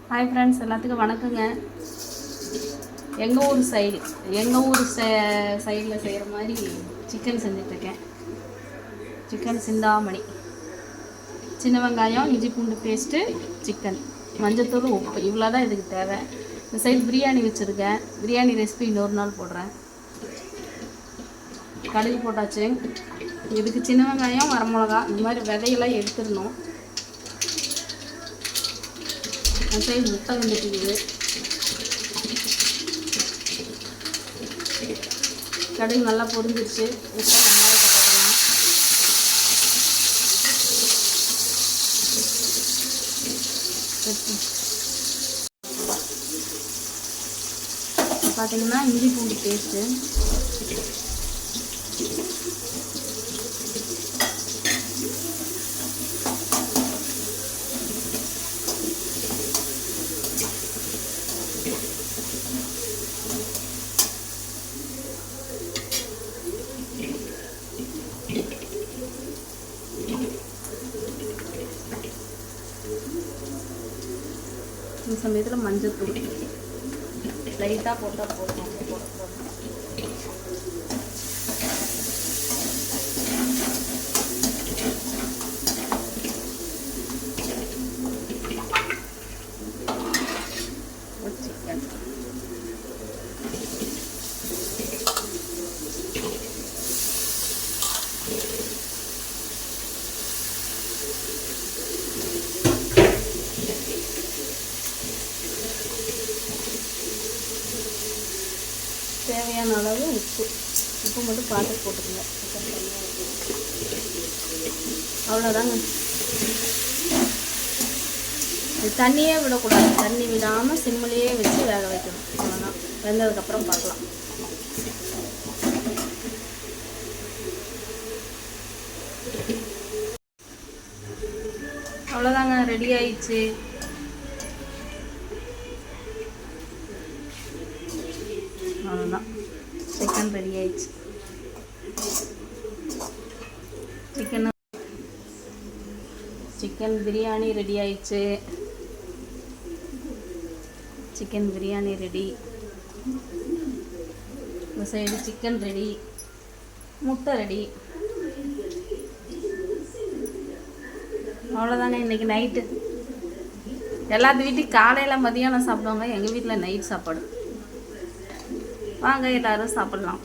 Hi friends, எல்லாத்துக்கும் வணக்கங்க. எங்கள் ஊர் சைடில் செய்கிற மாதிரி சிக்கன் செஞ்சிட்ருக்கேன். சிக்கன் சிந்தாமணி, சின்ன வெங்காயம், இஞ்சி பூண்டு பேஸ்ட்டு, சிக்கன், மஞ்சத்தூள், உப்பு, இவ்வளோ தான் இதுக்கு தேவை. இந்த சைடு பிரியாணி வச்சுருக்கேன். பிரியாணி ரெசிபி இன்னொரு நாள் போடுறேன். கடுகு போட்டாச்சு. இதுக்கு சின்ன வெங்காயம், வரமிளகா, இந்த மாதிரி விதையெல்லாம் எடுத்துடணும். அந்த சைடு முட்டை வந்துட்டுக்குது. கடுகு நல்லா பொரிஞ்சிருச்சு. முட்டை வெங்காயத்தை போட்டுக்கலாம். பார்த்தீங்கன்னா இஞ்சி பூண்டு பேஸ்ட்டு, இந்த சமயத்தில் மஞ்சத்தூள் லைட்டாக போட்டால் போதும். சிக்கன் தேவையான அளவு உப்பு மட்டும் பார்த்து போட்டுக்கோங்க. அவ்வளோதாங்க. தண்ணியே விடக்கூடாது. தண்ணி விடாமல் சிம்மிலேயே வச்சு வேக வைக்கணும். அவ்வளோதான். வெந்ததுக்கப்புறம் பார்க்கலாம். அவ்வளோதாங்க, ரெடி ஆயிடுச்சு. அவ்வளோதான், சிக்கன் ரெடி ஆயிடுச்சு. சிக்கன் பிரியாணி ரெடி ஆயிடுச்சு. Chicken biryani ready. இந்த சைடு சிக்கன் ரெடி, முட்டை ரெடி. அவ்வளோதாங்க. இன்றைக்கி நைட்டு எல்லாத்து வீட்டையும் காலையில் மதியானம் சாப்பிடுவாங்க. எங்கள் வீட்டில் நைட் சாப்பாடு. வாங்க, எல்லோரும் சாப்பிட்லாம்.